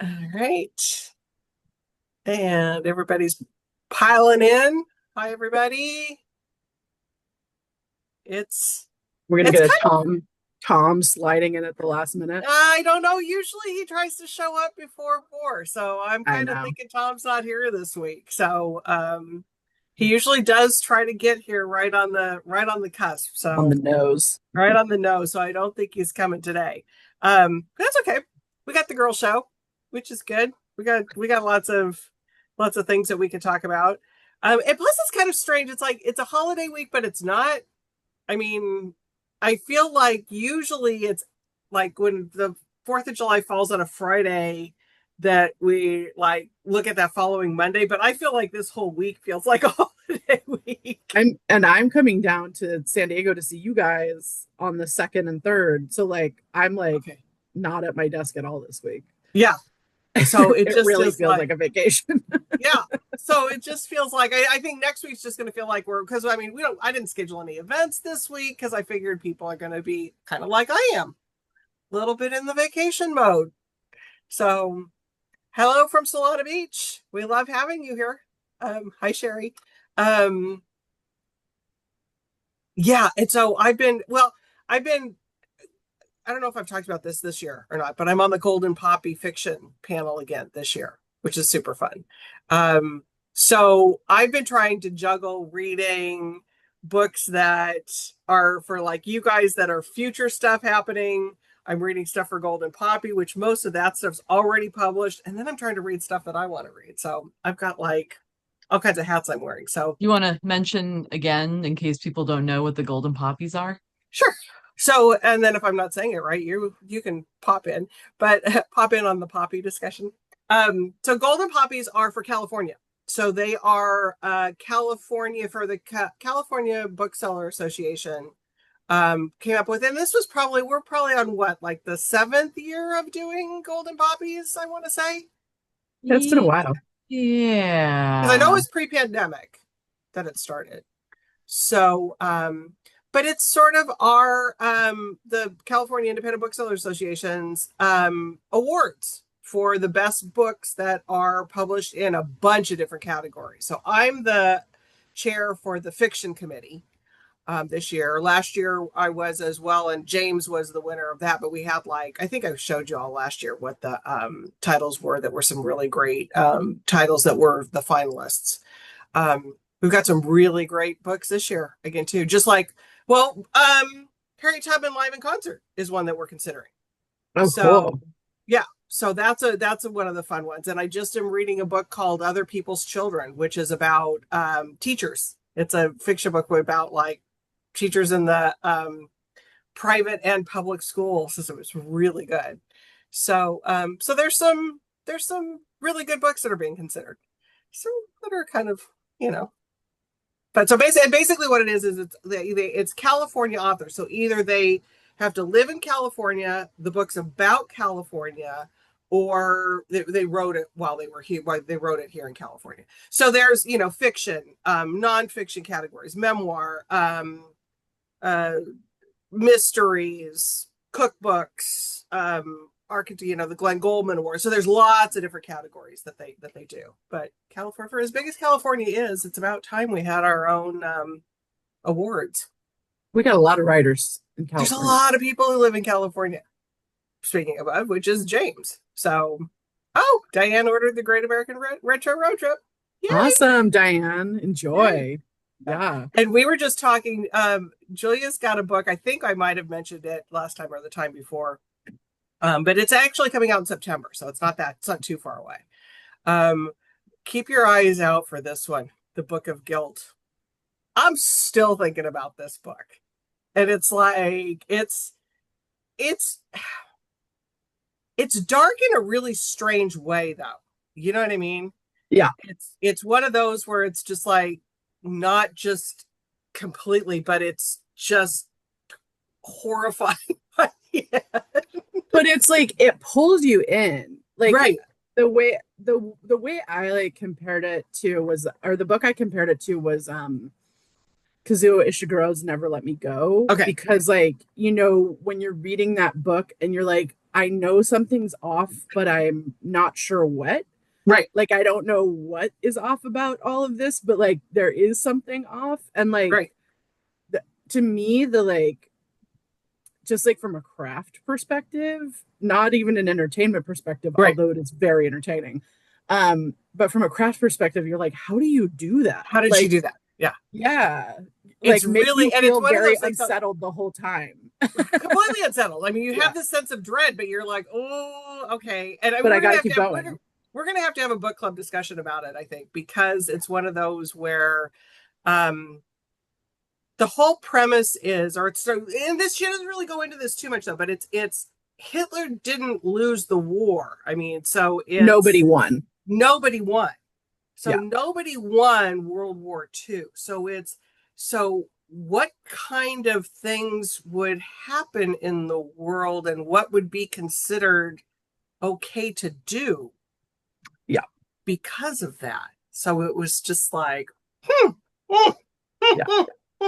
All right. And everybody's piling in. Hi, everybody. It's We're gonna it's get a kind of, Tom sliding in at the last minute. I don't know. Usually he tries to show up before 4. So I'm I kind of know. thinking Tom's not here this week. So he usually does try to get here right on the cusp. On So the nose. right on the nose. So I don't think he's coming today. That's okay. We got the girl show, which is good. We got lots of things that we can talk about. And plus it's kind of strange. It's like it's a holiday week, but it's not. I mean, I feel like usually it's like when the 4th of July falls on a Friday that we like look at that following Monday, but I feel like this whole week feels like a holiday week. I'm coming down to San Diego to see you guys on the second and third. So I'm Okay. not at my desk at all this week. Yeah. So it It just really is feels like like, a vacation. yeah. So it just feels like I think next week's just going to feel like we're because I mean I didn't schedule any events this week because I figured people are going to be kind of like I am, a little bit in the vacation mode. So hello from Solana Beach. We love having you here. Hi Sherry. Um, yeah, and so I've been I don't know if I've talked about this year or not, but I'm on the Golden Poppy fiction panel again this year, which is super fun. Um, so I've been trying to juggle reading books that are for like you guys that are future stuff happening. I'm reading stuff for Golden Poppy, which most of that stuff's already published, and then I'm trying to read stuff that I want to read. So I've got like all kinds of hats I'm wearing. So You want to mention again, in case people don't know what the golden poppies are? sure. So, and then if I'm not saying it right, you can pop in, but pop in on the poppy discussion. So golden poppies are for California. So they are California for the California Bookseller Association came up with, and this was probably we're probably on what like the 7th year of doing golden poppies. I want to say It's been a Ye- while. because I know it Yeah. was pre-pandemic that it started. So, but it's sort of our the California Independent Bookseller Association's awards for the best books that are published in a bunch of different categories. So I'm the chair for the fiction committee this year. Last year I was as well, and James was the winner of that. But we had like I think I showed you all last year what the titles were that were some really great titles that were the finalists. We've got some really great books this year again too. Just like, well, Harriet Tubman live in concert is one that we're considering. Oh, So cool. yeah, so that's one of the fun ones. And I just am reading a book called Other People's Children, which is about teachers. It's a fiction book about like teachers in the private and public schools. So it's really good. So there's some really good books that are being considered. Some that are kind of you know but so basically what it is it's California authors. So either they have to live in California, the book's about California, or they wrote it while they were here. While they wrote it here in California. So there's fiction, nonfiction categories, memoir, uh, mysteries, cookbooks, the Glenn Goldman Award. So there's lots of different categories that they do. But California, for as big as California is, it's about time we had our own awards. We got a lot of writers in There's a California. lot of people who live in California. Speaking of which is James. So, oh, Diane ordered the Great American Retro Road Trip. Yay! Awesome, Diane. Yay! Enjoy. Yeah. And we were just talking. Julia's got a book. I think I might have mentioned it last time or the time before. But it's actually coming out in September, so it's not too far away. Um, keep your eyes out for this one, The Book of Guilt. I'm still thinking about this book. And it's like it's it's dark in a really strange way though. You know what I mean? Yeah. It's one of those where it's just like not just completely, but it's just horrifying. Yeah. But it's like it pulls you in. Right. The way I compared it to was or the book I compared it to was Kazuo Ishiguro's Never Let Me Go Okay. because when you're reading that book and you're like I know something's off, but I'm not sure what. Right. Like I don't know what is off about all of this, but like there is something off. And like Right. to me, the like just like from a craft perspective, not even an entertainment perspective, Right. although it is very entertaining. But from a craft perspective, you're like, how do you do that? How did she Like, do that? Yeah. yeah, It's like make you really, and it's feel one of very those like unsettled the whole time. completely unsettled. I mean, you Yeah, have this sense of dread, but you're like, oh, okay. And but I we're gonna gotta have to keep have going. we're gonna have to have a book club discussion about it, I think, because it's one of those where um the whole premise is, or it's so, and this she doesn't really go into this too much though, but it's Hitler didn't lose the war. I mean, so Nobody it's won. nobody won. So Yeah, nobody won World War II. So it's so what kind of things would happen in the world and what would be considered okay to do yeah, because of that. So it was just like, yeah.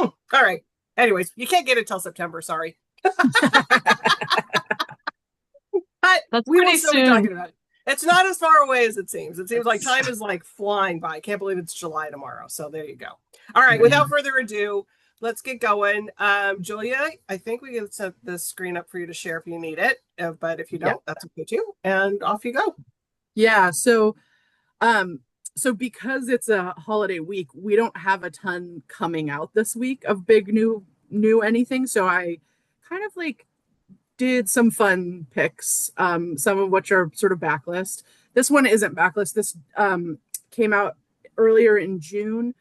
all right. Anyways, you can't get it till September. Sorry. But That's we will pretty still be soon. talking about it. It's not as far away as it seems. It seems like time is like flying by. I can't believe it's July tomorrow. So there you go. All right. Without further ado, let's get going. Julia, I think we can set the screen up for you to share if you need it. But if you Yeah. don't, that's okay too. And off you go. Yeah. Um, so because it's a holiday week, we don't have a ton coming out this week of big new anything. So I kind of like did some fun picks, some of which are sort of backlist. This one isn't backlist. This came out earlier in June,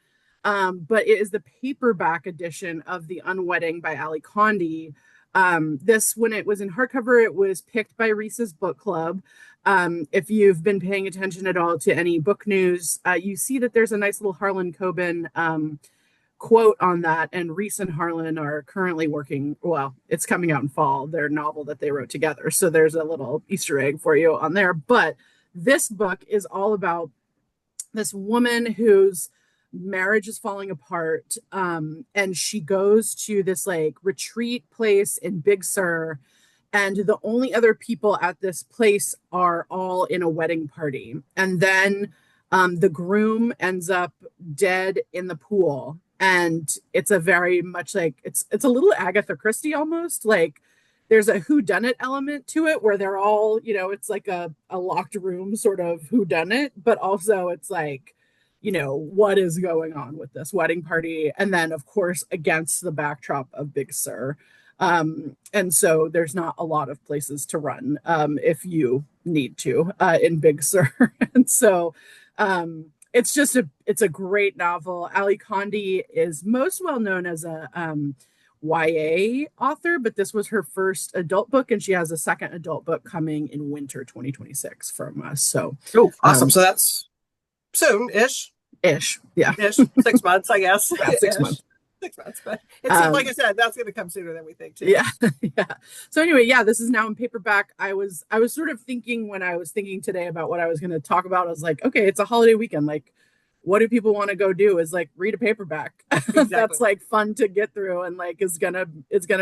but it is the paperback edition of The Unwedding by Ali Condi. This, when it was in hardcover, it was picked by Reese's Book Club. If you've been paying attention at all to any book news, you see that there's a nice little Harlan Coben quote on that. And Reese and Harlan are currently working, well, it's coming out in fall, their novel that they wrote together. So there's a little Easter egg for you on there. But this book is all about this woman whose marriage is falling apart. And she goes to this like retreat place in Big Sur. And the only other people at this place are all in a wedding party. And then the groom ends up dead in the pool. And it's a very much like it's a little Agatha Christie almost. Like there's a whodunit element to it where they're all, it's like a locked room sort of whodunit, but also it's like, what is going on with this wedding party? And then, of course, against the backdrop of Big Sur. And so there's not a lot of places to run if you need to in Big Sur. And so it's a great novel. Ali Condi is most well known as a YA author, but this was her first adult book, and she has a second adult book coming in winter 2026 from us. So, awesome. So that's soon-ish. Yeah. 6 months, I guess. Yeah, 6 months. 6 months, but it seems like I said, that's going to come sooner than we think too. Yeah. So anyway, this is now in paperback. I was sort of thinking when I was thinking today about what I was going to talk about. I was like, okay, it's a holiday weekend. Like, what do people want to go do? Is like read a paperback. Exactly. That's like fun to get through and like it's gonna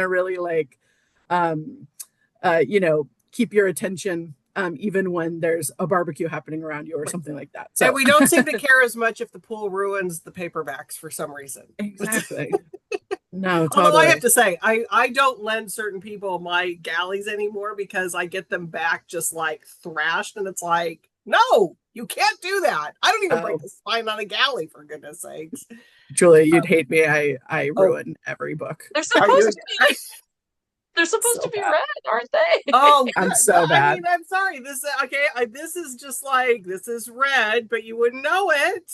really like, keep your attention. Even when there's a barbecue happening around you or something like that. So and we don't seem to care as much if the pool ruins the paperbacks for some reason. Exactly. No, totally. Although I have to say, I don't lend certain people my galleys anymore because I get them back just like thrashed, and it's like, no, you can't do that. I don't even break the spine on a galley, for goodness sakes. Julia, you'd hate me. I ruin every book. They're supposed to be. They're supposed to be red, aren't they? Oh, I'm so bad. I mean, I'm sorry. This this is just like, this is red, but you wouldn't know it.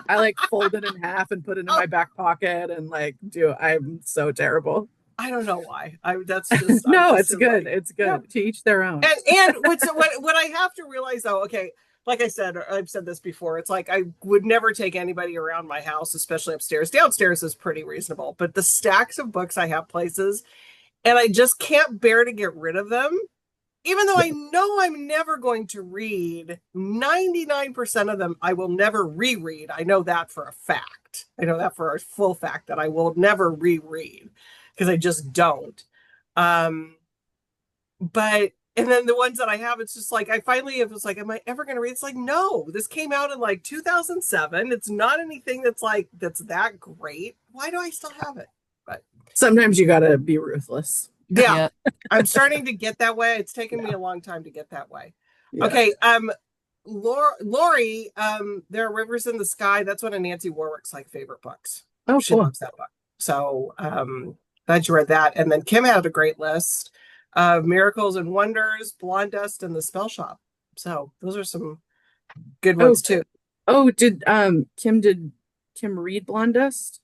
I like fold it in half and put it in my back pocket and like I'm so terrible. I don't know why. That's just no, it's good. It's good. Yeah. To each their own. And what I have to realize though, okay, like I said, I've said this before, it's like I would never take anybody around my house, especially upstairs. Downstairs is pretty reasonable, but the stacks of books I have places, and I just can't bear to get rid of them. Even though I know I'm never going to read, 99% of them I will never reread. I know that for a fact. I know that for a full fact that I will never reread because I just don't. but and then the ones that I have, it's just like I finally it was like, am I ever gonna read? It's like, no, this came out in like 2007. It's not anything that's like that's that great. Why do I still have it? But Sometimes you gotta be ruthless. yeah, Yeah. I'm starting to get that way. It's taken me a long time to get that way. Yeah. Okay, Lori, There Are Rivers in the Sky. That's one of Nancy Warwick's like favorite books. Oh, She cool. loves that book. So glad you read that. And then Kim had a great list of Miracles and Wonders, Blonde Dust, and The Spell Shop. So those are some good Oh, ones too. oh, did Kim read Blonde Dust?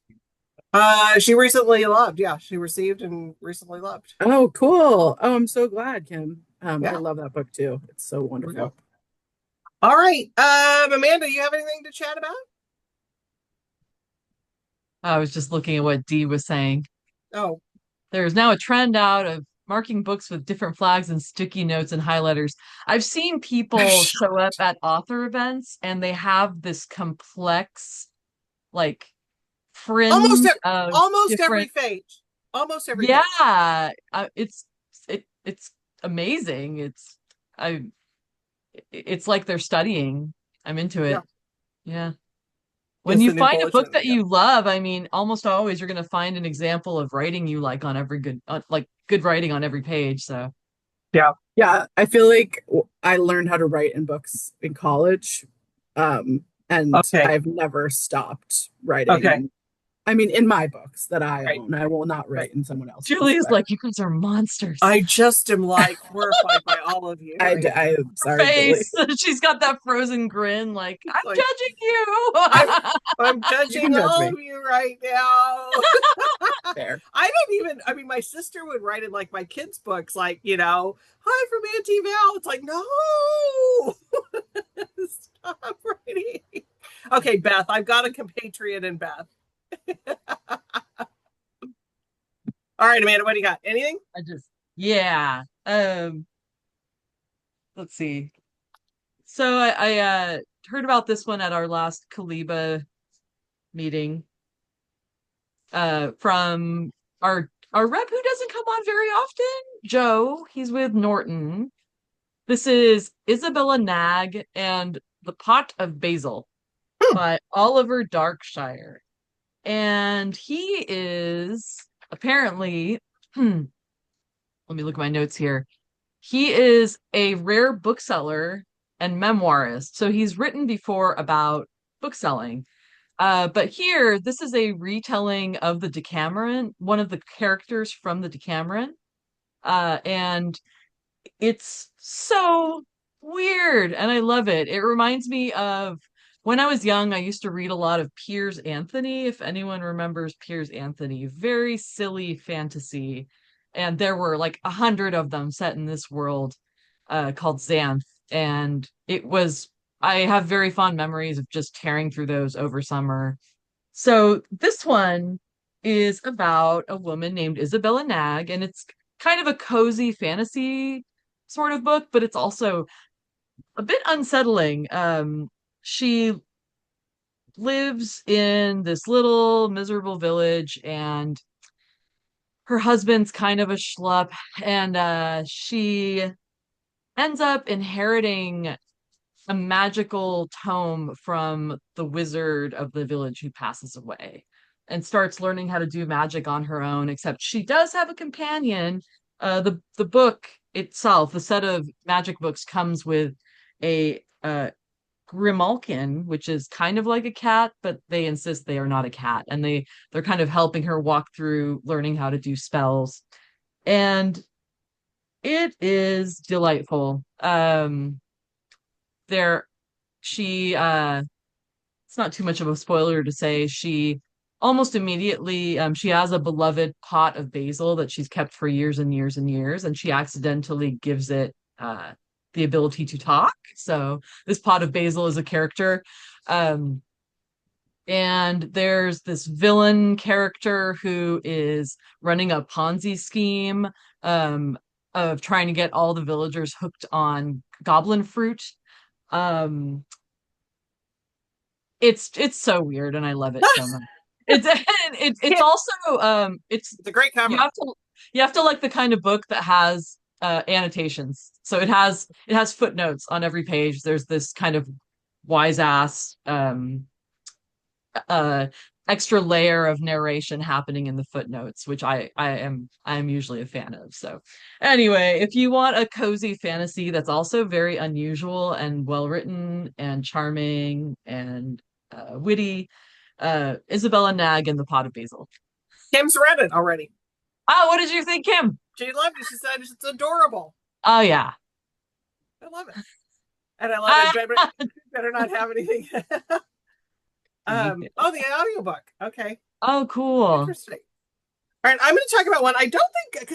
She recently loved, yeah, she received and recently loved. Oh, cool. Oh, I'm so glad, Kim. I Yeah. love that book too. It's so wonderful. All right. Amanda, you have anything to chat about? I was just looking at what Dee was saying. Oh, There's now a trend out of marking books with different flags and sticky notes and highlighters. I've seen people show up at author events and they have this complex, like, almost fringe e- of almost every different. page. Almost every page. Yeah, it's amazing. I it's like they're studying. I'm into Yeah. it. Yeah. When Is you the new find a book bulletin. that Yeah. you love, I mean, almost always you're going to find an example of writing you like on every like good writing on every page. So, Yeah. Yeah, I feel like I learned how to write in books in college. And Okay. I've never stopped writing. Okay. And I mean, in my books that I Right. own, I will not Right. write in someone else's. Julie's but like, you guys are monsters. I just am like horrified by all of you. Right now. I'm sorry, Julie. Face. She's got that frozen grin, like, I'm Like, judging you. I'm You judging can judge all me. of you right now. Fair. I don't even, I mean, my sister would write in like my kids' books, like, hi from Auntie Val. It's like, no, stop writing. Okay, Beth, I've got a compatriot in Beth. All right, Amanda, what do you got? Anything? Yeah. Let's see. So I heard about this one at our last Kaliba meeting from our rep who doesn't come on very often, Joe. He's with Norton. This is Isabella Nag and The Pot of Basil by Oliver Darkshire. And he is apparently, let me look at my notes here. He is a rare bookseller and memoirist. So he's written before about bookselling. But here, this is a retelling of the Decameron, one of the characters from the Decameron. And it's so weird and I love it. It reminds me of when I was young, I used to read a lot of Piers Anthony. If anyone remembers Piers Anthony, very silly fantasy. And there were like 100 of them set in this world called Xanth. And I have very fond memories of just tearing through those over summer. So this one is about a woman named Isabella Nag, and it's kind of a cozy fantasy sort of book, but it's also a bit unsettling. She lives in this little miserable village, and her husband's kind of a schlup, and she ends up inheriting a magical tome from the wizard of the village who passes away and starts learning how to do magic on her own, except she does have a companion. The book itself, the set of magic books comes with a grimalkin, which is kind of like a cat, but they insist they are not a cat, and they're kind of helping her walk through learning how to do spells. And it is delightful. There she it's not too much of a spoiler to say she almost immediately she has a beloved pot of basil that she's kept for years and years and years, and she accidentally gives it the ability to talk. So this pot of basil is a character. And there's this villain character who is running a Ponzi scheme of trying to get all the villagers hooked on goblin fruit. um it's so weird and I love it so much. It's also It's a great you cover. have to like the kind of book that has annotations. So it has footnotes on every page. There's this kind of wise ass uh extra layer of narration happening in the footnotes, which I am usually a fan of. So anyway, if you want a cozy fantasy that's also very unusual and well written and charming and witty, Isabella Nag and the Pot of Basil. Kim's read it already. Oh, what did you think, Kim? She loved it. She said it's adorable. Oh yeah. I love it. And I love it. Better not have anything. Oh, the audiobook. Okay. Oh, cool. Interesting. All right, I'm going to talk about one. I don't think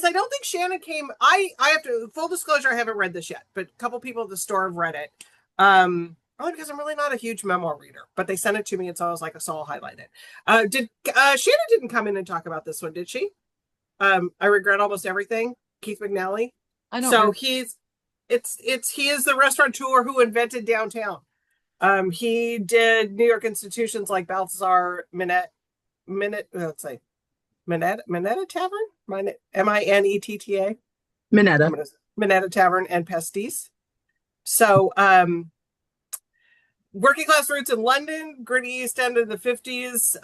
Shannon came. I have to, full disclosure, I haven't read this yet, but a couple people at the store have read it. Only because I'm really not a huge memoir reader, but they sent it to me, and so I was like, so I'll highlight it. Shannon didn't come in and talk about this one, did she? I Regret Almost Everything. Keith McNally. I don't So know. he is the restaurateur who invented downtown. He did New York institutions like Balthazar Minetta Tavern, Minetta, Minetta Tavern, and Pastis. So, working class roots in London, gritty East End of the 50s,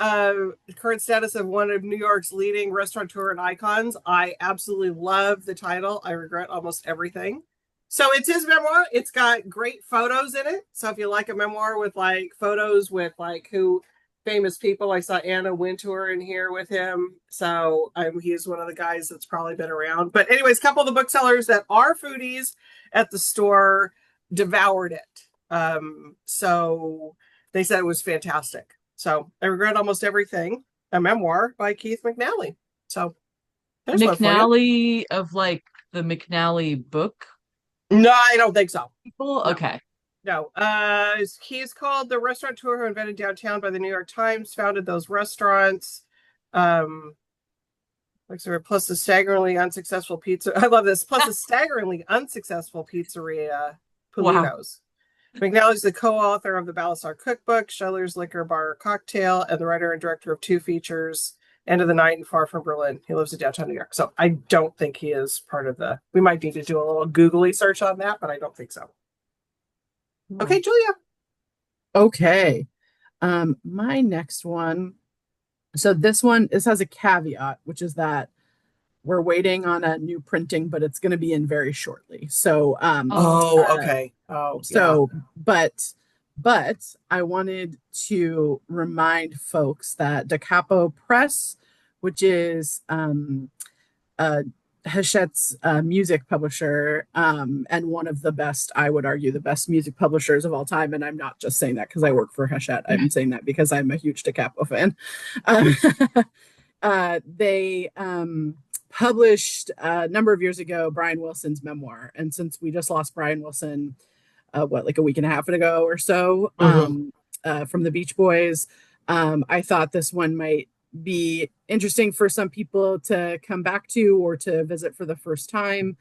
current status of one of New York's leading restaurateur and icons. I absolutely love the title. I Regret Almost Everything. So it's his memoir. It's got great photos in it. So if you like a memoir with like photos with like who famous people, I saw Anna Wintour in here with him. So he's one of the guys that's probably been around. But anyways, a couple of the booksellers that are foodies at the store devoured it. So they said it was fantastic. So I Regret Almost Everything, a memoir by Keith McNally. So there's one for you. McNally of like the McNally book No, I don't think so. people? No. Okay. No. He's called the restaurateur who invented downtown by the New York Times, founded those restaurants. Plus the staggeringly unsuccessful pizza. I love this. Plus a staggeringly unsuccessful pizzeria, Pulido's. Wow. McNally's the co-author of the Balthazar Cookbook, Schiller's Liquor Bar Cocktail, and the writer and director of two features, End of the Night and Far from Berlin. He lives in downtown New York. So I don't think he is part of the... We might need to do a little googly search on that, but I don't think so. Okay, Julia. Okay. My next one. So this has a caveat, which is that we're waiting on a new printing, but it's going to be in very shortly. So, okay. So, yeah. But I wanted to remind folks that Da Capo Press, which is Hachette's music publisher, and one of the best, I would argue, the best music publishers of all time. And I'm not just saying that because I work for Hachette. I'm saying that because I'm a huge Da Capo fan. They published a number of years ago Brian Wilson's memoir. And since we just lost Brian Wilson, like a week and a half ago or so, from the Beach Boys, I thought this one might be interesting for some people to come back to or to visit for the first time.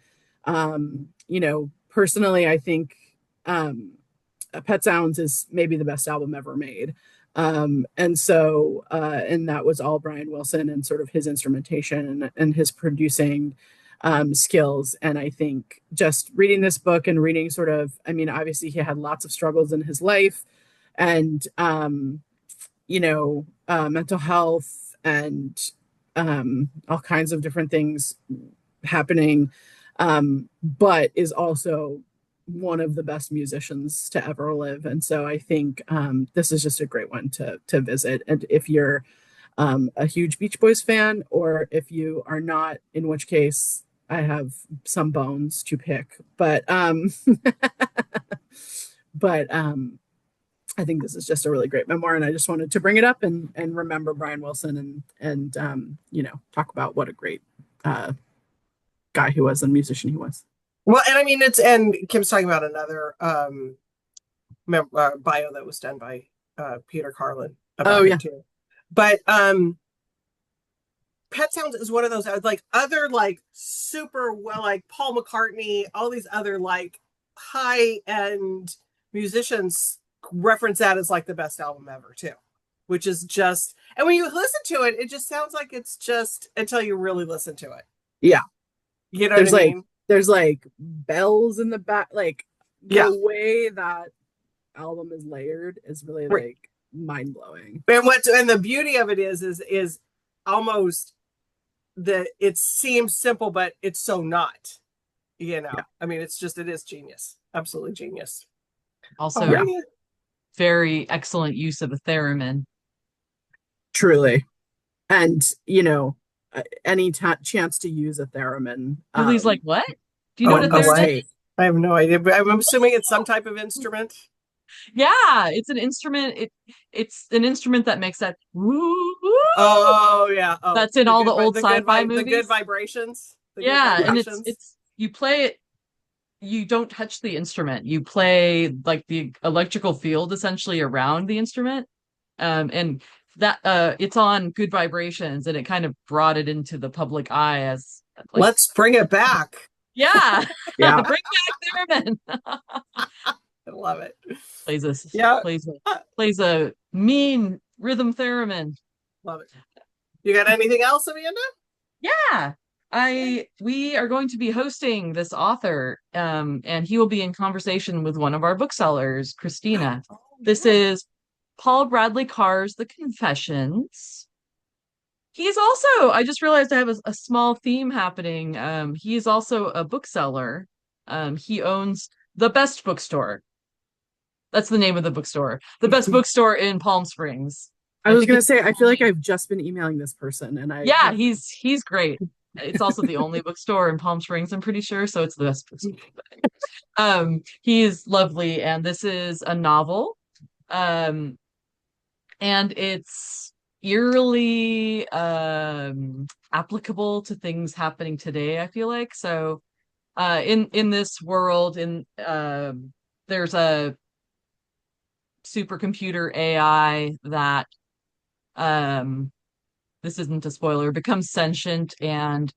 Personally, I think Pet Sounds is maybe the best album ever made. And that was all Brian Wilson and sort of his instrumentation and his producing skills. And I think just reading this book and reading obviously he had lots of struggles in his life and, mental health and all kinds of different things happening, but is also one of the best musicians to ever live. And so I think this is just a great one to visit. And if you're a huge Beach Boys fan, or if you are not, in which case I have some bones to pick. But I think this is just a really great memoir, and I just wanted to bring it up and remember Brian Wilson and talk about what a great guy he was and musician he was. Well, and Kim's talking about another bio that was done by Peter Carlin about it too. But Pet Sounds is one of those like other like super well, like Paul McCartney, all these other like high end musicians reference that as like the best album ever too, which is just, and when you listen to it, it just sounds like it's just until you really listen to it. Yeah. You know what I mean? There's like bells in the back. Like Yeah. the way that album is layered is really Right. like mind blowing. And the beauty of it is almost that it seems simple, but it's so not. Yeah. I mean, it is genius. Absolutely genius. Also, All right. very excellent use of a theremin. Truly. And any chance to use a theremin. Julie's like, what? Do you know what a must theremin take. is? I have no idea, but I'm assuming it's some type of instrument. Yeah, it's an instrument. It's an instrument that makes that woo. Oh yeah. Oh, That's in all the old the sci-fi the good movies. vibrations. The good Yeah, and vibrations. it's you play it. You don't touch the instrument. You play like the electrical field essentially around the instrument. And that it's on Good Vibrations, and it kind of brought it into the public eye as like, Let's bring it back. yeah, Yeah. bring back theremin. I love it. Plays a mean rhythm theremin. Love it. You got anything else, Amanda? Yeah. We are going to be hosting this author, and he will be in conversation with one of our booksellers, Christina. Oh, This is Paul Bradley Carr's The Confessions. He's also, I just realized I have a small theme happening. He is also a bookseller. He owns The Best Bookstore. That's the name of the bookstore. The Best Bookstore in Palm Springs. I was gonna say, I feel like I've just been emailing this person, and yeah, he's great. It's also the only bookstore in Palm Springs, I'm pretty sure, so it's the best bookstore. He is lovely, and this is a novel. And it's eerily applicable to things happening today, I feel like. So in this world, there's a supercomputer AI that this isn't a spoiler, becomes sentient and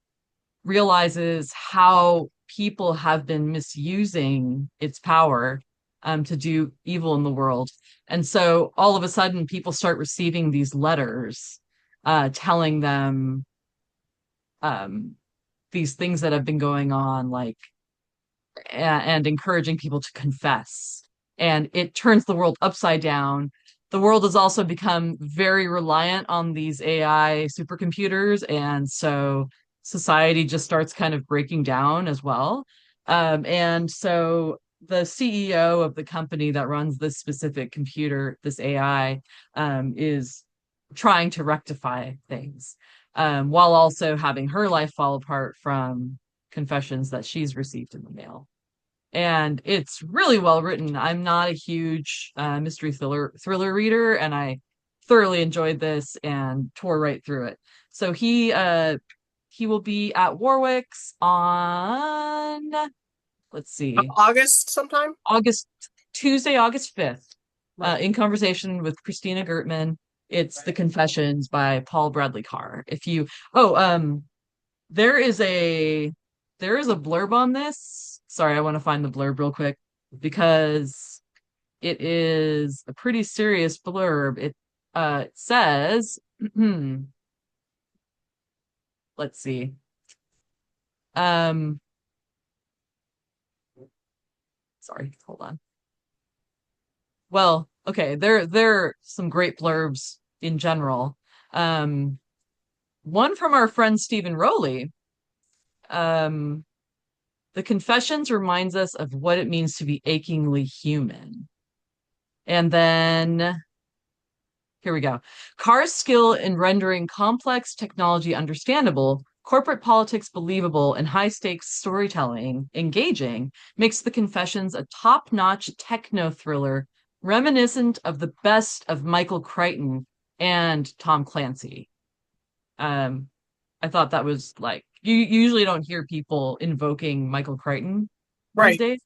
realizes how people have been misusing its power to do evil in the world. And so all of a sudden, people start receiving these letters telling them these things that have been going on, like, and encouraging people to confess. And it turns the world upside down. The world has also become very reliant on these AI supercomputers. And so society just starts kind of breaking down as well. And so the CEO of the company that runs this specific computer, this AI, is trying to rectify things, while also having her life fall apart from confessions that she's received in the mail. And it's really well written. I'm not a huge mystery thriller reader, and I thoroughly enjoyed this and tore right through it. So he will be at Warwick's on, let's see, August sometime. Tuesday, August 5th, Right. in conversation with Christina Gertman. It's The Confessions by Paul Bradley Carr. There is a blurb on this. Sorry, I want to find the blurb real quick because it is a pretty serious blurb. It says, let's see. Sorry, hold on. Well, okay, there are some great blurbs in general. One from our friend Stephen Rowley. The Confessions reminds us of what it means to be achingly human. And then here we go. Carr's skill in rendering complex technology understandable, corporate politics believable, and high-stakes storytelling engaging makes The Confessions a top-notch techno thriller reminiscent of the best of Michael Crichton and Tom Clancy. I thought that was like, you usually don't hear people invoking Michael Crichton these days.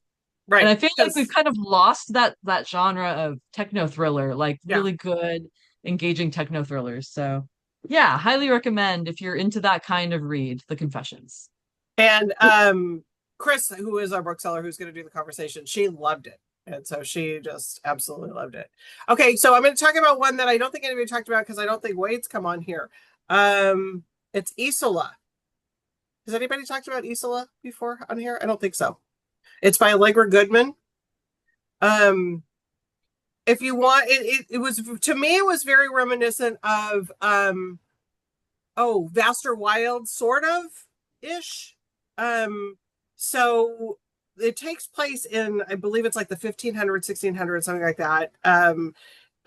Right. And I feel like we've kind of lost that genre of techno thriller, like really good, engaging techno thrillers. So yeah, highly recommend if you're into that kind of read, The Confessions. And Chris, who is our bookseller, who's going to do the conversation, she loved it. And so she just absolutely loved it. Okay, so I'm going to talk about one that I don't think anybody talked about because I don't think Wade's come on here. It's Isola. Has anybody talked about Isola before on here? I don't think so. It's by Allegra Goodman. Um, if you want, it was, to me, it was very reminiscent of Vaster Wild, sort of ish. So it takes place in, I believe it's like the 1500s, 1600s, something like that.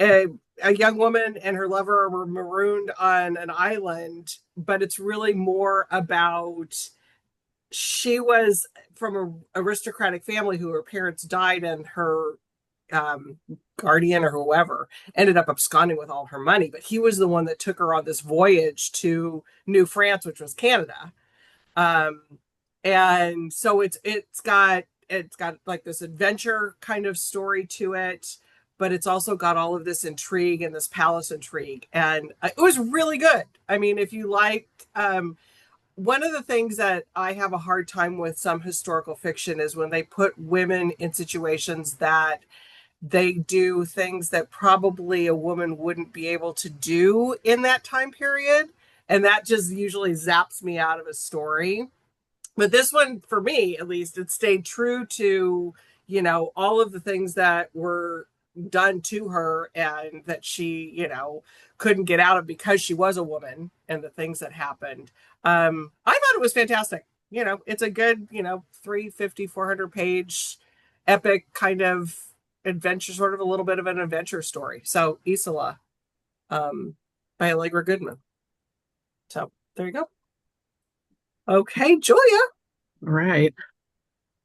A, a young woman and her lover were marooned on an island, but it's really more about, she was from an aristocratic family who her parents died, and her guardian or whoever ended up absconding with all her money. But he was the one that took her on this voyage to New France, which was Canada. Um, and so it's got like this adventure kind of story to it, but it's also got all of this intrigue and this palace intrigue, and it was really good. I mean, if you liked, one of the things that I have a hard time with some historical fiction is when they put women in situations that they do things that probably a woman wouldn't be able to do in that time period, and that just usually zaps me out of a story. But this one, for me at least, it stayed true to, all of the things that were done to her and that she, couldn't get out of because she was a woman, and the things that happened. I thought it was fantastic. It's a good, 350, 400-page epic kind of adventure, sort of a little bit of an adventure story. So Isola, by Allegra Goodman. So there you go. Okay, Julia. Right.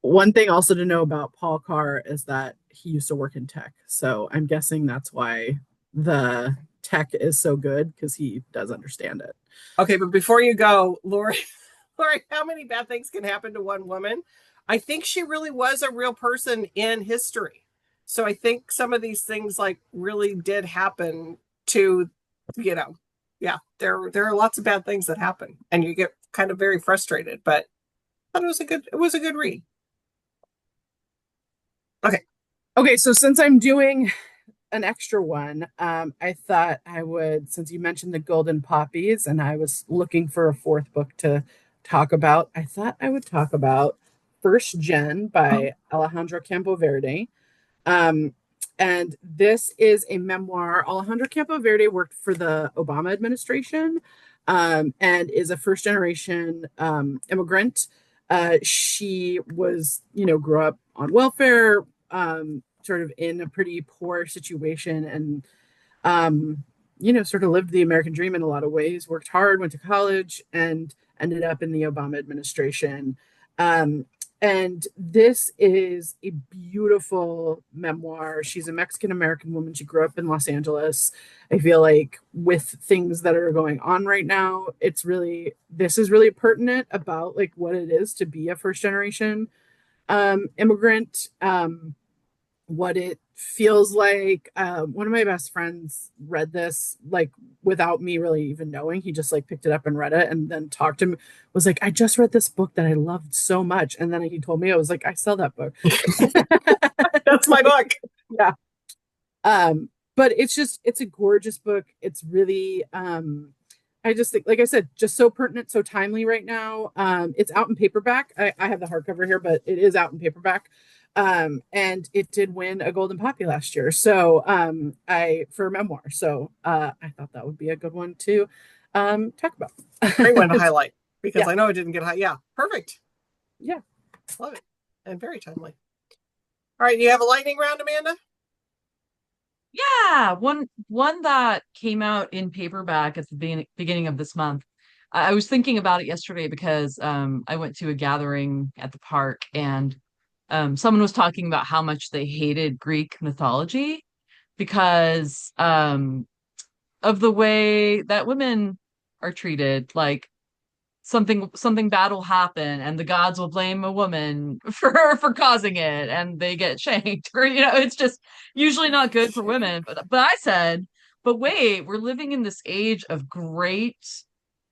One thing also to know about Paul Carr is that he used to work in tech. So I'm guessing that's why the tech is so good, because he does understand it. Okay, but before you go, Lori, Lori, how many bad things can happen to one woman? I think she really was a real person in history. So I think some of these things like really did happen to, yeah, there are lots of bad things that happen, and you get kind of very frustrated, but I thought it was a good read. Okay, so since I'm doing an extra one, I thought I would, since you mentioned the Golden Poppies and I was looking for a fourth book to talk about, I thought I would talk about First Gen by Alejandro Campoverde. And this is a memoir. Alejandro Campoverde worked for the Obama administration, and is a first generation immigrant. She was, grew up on welfare, sort of in a pretty poor situation, and sort of lived the American dream in a lot of ways, worked hard, went to college, and ended up in the Obama administration. And this is a beautiful memoir. She's a Mexican American woman. She grew up in Los Angeles. I feel like with things that are going on right now, this is really pertinent about like what it is to be a first generation immigrant, what it feels like. One of my best friends read this like without me really even knowing. He just like picked it up and read it, and then talked to me, was like, I just read this book that I loved so much. And then he told me, I was like, I sell that book. That's my book. Yeah. But it's a gorgeous book. It's really, I just think, like I said, just so pertinent, so timely right now. It's out in paperback. I have the hardcover here, but it is out in paperback. And it did win a Golden Poppy last year. So for a memoir. So I thought that would be a good one to talk about. Great one to highlight, because Yeah. I know it didn't get high. Yeah, perfect. Yeah. Love it. And very timely. All right, you have a lightning round, Amanda? Yeah, one that came out in paperback at the beginning of this month. I was thinking about it yesterday because I went to a gathering at the park, and someone was talking about how much they hated Greek mythology because of the way that women are treated. Like something bad will happen, and the gods will blame a woman for causing it, and they get shanked, or it's just usually not good for women. But I said, but wait, we're living in this age of great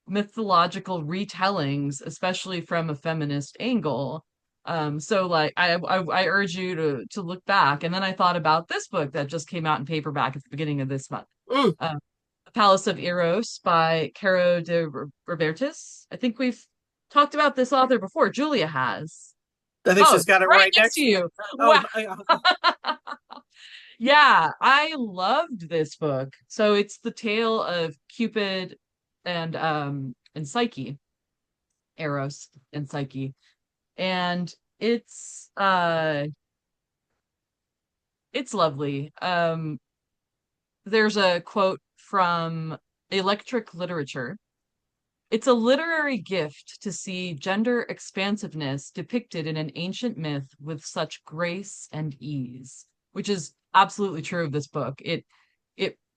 mythological retellings, especially from a feminist angle. So like I urge you to look back. And then I thought about this book that just came out in paperback at the beginning of this month. The Palace of Eros by Caro de Robertis. I think we've talked about this author before. Julia has. I think Oh, she's got it right right next to you. Oh, Wow. Yeah, I loved this book. So it's the tale of Cupid and Psyche, Eros and Psyche. And it's lovely. There's a quote from Electric Literature. It's a literary gift to see gender expansiveness depicted in an ancient myth with such grace and ease, which is absolutely true of this book. It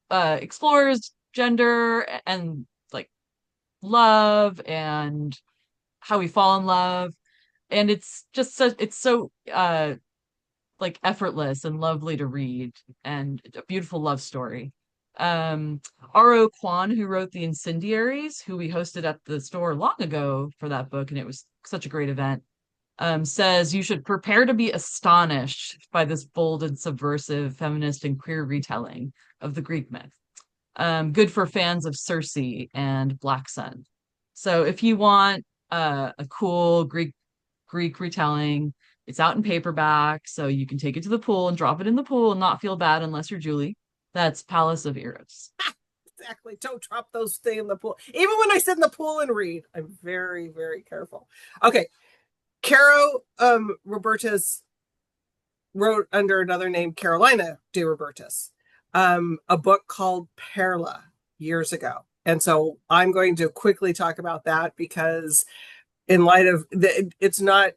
explores gender and like love and how we fall in love, and it's so like effortless and lovely to read, and a beautiful love story. R.O. Kwon, who wrote The Incendiaries, who we hosted at the store long ago for that book, and it was such a great event, says you should prepare to be astonished by this bold and subversive feminist and queer retelling of the Greek myth. Good for fans of Circe and Black Sun. So if you want a cool Greek retelling, it's out in paperback, so you can take it to the pool and drop it in the pool and not feel bad unless you're Julie. That's Palace of Eros. Exactly. Don't drop those things in the pool. Even when I sit in the pool and read, I'm very, very careful. Okay. Caro Robertis wrote under another name, Carolina de Robertis, a book called Perla years ago. And so I'm going to quickly talk about that because in light of it's not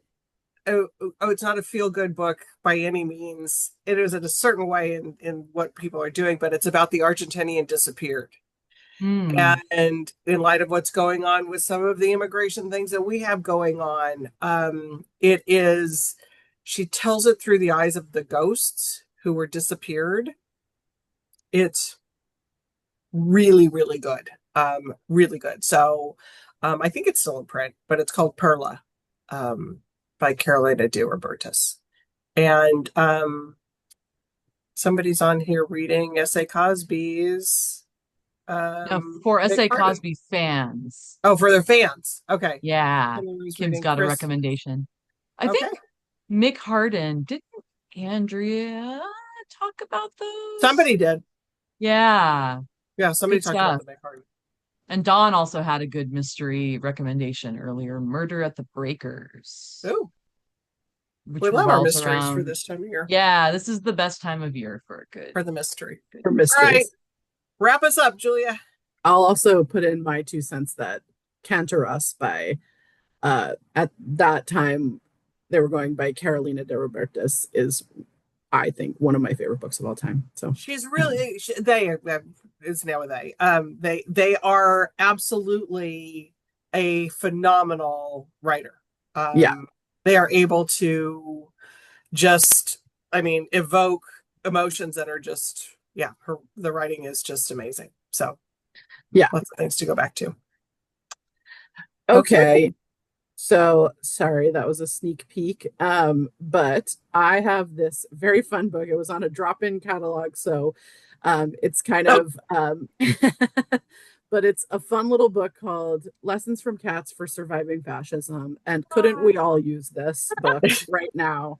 it's not a feel-good book by any means. It is in a certain way in what people are doing, but it's about the Argentinian disappeared. And in light of what's going on with some of the immigration things that we have going on, she tells it through the eyes of the ghosts who were disappeared. It's really, really good. Really good. So I think it's still in print, but it's called Perla. By Carolina de Robertis. And somebody's on here reading S.A. Cosby's. No, for S.A. Cosby fans. Oh, for their fans. Okay. Yeah. Kim's got a recommendation. I think Mick Hardin. Didn't Andrea talk about those? Somebody did. Yeah. Yeah, somebody talked about the Mick Hardin. And Dawn also had a good mystery recommendation earlier, Murder at the Breakers. Oh. We love our mysteries for this time of year. Yeah, this is the best time of year for the mystery. For mysteries. All right. Wrap us up, Julia. I'll also put in my 2 cents that Cantorus by at that time they were going by Carolina de Robertis is, I think, one of my favorite books of all time. So she's really they are absolutely a phenomenal writer. They are able to just, evoke emotions that are just, the writing is just amazing. So lots of things to go back to. Okay. So sorry, that was a sneak peek. But I have this very fun book. It was on a drop-in catalog, so it's kind of but it's a fun little book called Lessons from Cats for Surviving Fascism. And couldn't we all use this book right now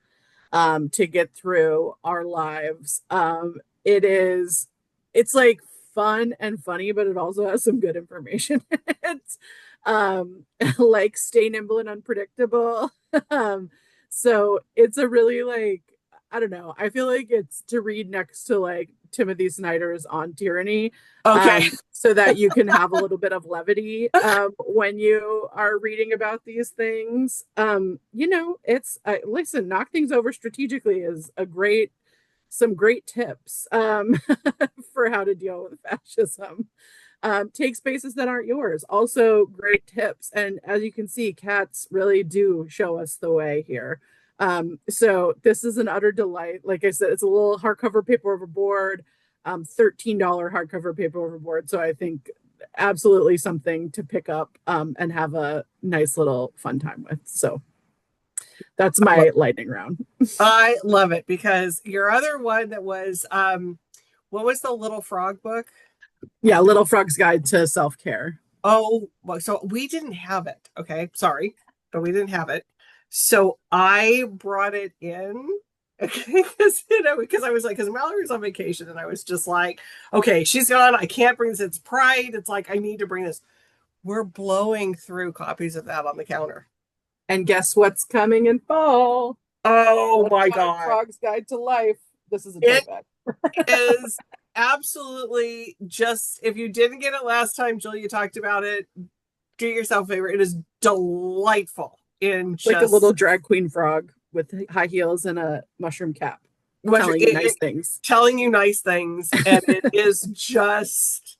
to get through our lives? It's like fun and funny, but it also has some good information in it. Like stay nimble and unpredictable. So it's a really I don't know. I feel like it's to read next to Timothy Snyder's On Tyranny. Okay. So that you can have a little bit of levity when you are reading about these things. It's listen, Knock Things Over Strategically is some great tips for how to deal with fascism. Take spaces that aren't yours. Also great tips. And as you can see, cats really do show us the way here. So this is an utter delight. Like I said, it's a little hardcover paper overboard, $13 hardcover paper overboard. So I think absolutely something to pick up and have a nice little fun time with. So that's my lightning round. I love it because your other one that was, what was the Little Frog book? Yeah, Little Frog's Guide to Self-Care. Oh, well, so we didn't have it. Okay, sorry, but we didn't have it. So I brought it in. Okay, because I was like, because Mallory's on vacation, and I was just like, okay, she's gone. I can't bring this. It's Pride. It's like I need to bring this. We're blowing through copies of that on the counter. And guess what's coming in fall? Oh my Electronic God. Frog's Guide to Life. This is a It tote bag. is absolutely just, if you didn't get it last time, Jill, you talked about it, do yourself a favor. It is delightful in Like a just little drag queen frog with high heels and a mushroom cap, telling you nice things. telling you nice things. And it is just,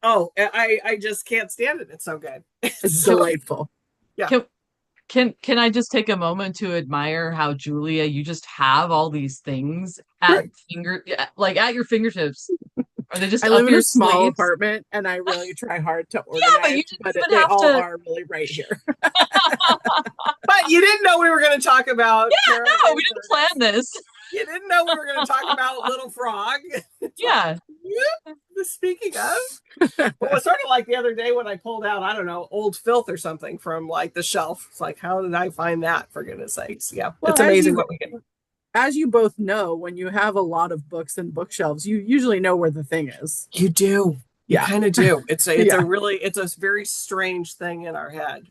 oh, I just can't stand it. It's so good. It's So, delightful. yeah. Can I just take a moment to admire how, Julia, you just have all these things at at your fingertips? Are they just I up live in your a small sleeves? apartment and I really try hard to organize, Yeah, but you didn't even they have all to. are really right here. But you didn't know we were going to talk about Yeah, Carol no, we didn't plan this. You didn't know we were going to talk about Little Frog. Yeah. Speaking of, well, it was sort of like the other day when I pulled out, I don't know, old filth or something from like the shelf. It's like, how did I find that, for goodness sakes? Yeah, Well, it's amazing what we get. As you both know, when you have a lot of books and bookshelves, you usually know where the thing is. You do. You Yeah. kind of do. It's a Yeah. it's a very strange thing in our head.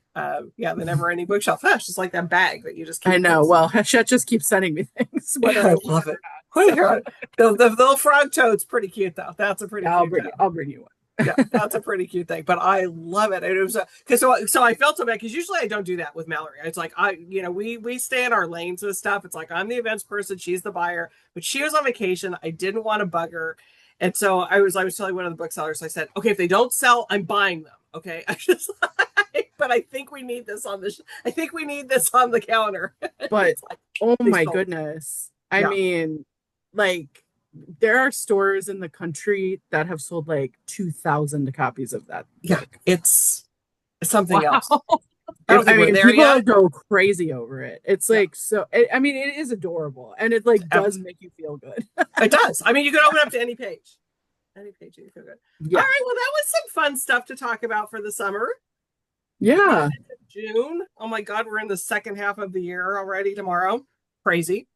Yeah, the never ending bookshelf. It's just like that bag that you just keep. I know. Well, Hachette just keeps sending me things. I love it. The little frog toad's pretty cute though. That's a pretty cute I'll bring you one. Yeah, that's a pretty cute thing, but I love it. And it was because so I felt so bad because usually I don't do that with Mallory. It's like we stay in our lanes with stuff. It's like I'm the events person, she's the buyer, but she was on vacation. I didn't want to bug her, and so I was telling one of the booksellers. I said, okay, if they don't sell, I'm buying them. Okay, I just but I think we need this on the I think we need this on the counter. But like, oh my goodness, I mean, like, there are stores in the country that have sold like 2,000 copies of that. Yeah, it's something else. I mean, people go crazy over it. It's like, so, I mean, it is adorable and it like does make you feel good. It does. I mean, you can open up to any page. Any page, you feel good. Yeah. All right, well, that was some fun stuff to talk about for the summer. Yeah. June. Oh my God, we're in the second half of the year already tomorrow. Crazy.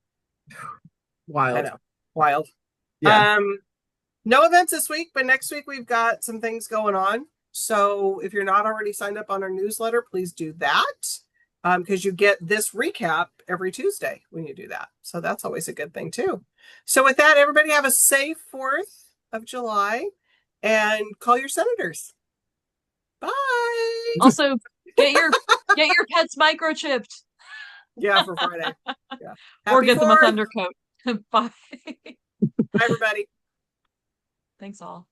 Wild. I know. Wild. Yeah. No events this week, but next week we've got some things going on. So if you're not already signed up on our newsletter, please do that. Because you get this recap every Tuesday when you do that. So that's always a good thing too. So with that, everybody have a safe 4th of July and call your senators. Bye. Also, get your pets microchipped. Yeah, for Friday. Yeah. Or get them a Thundercoat. Bye. Bye, everybody. Thanks all.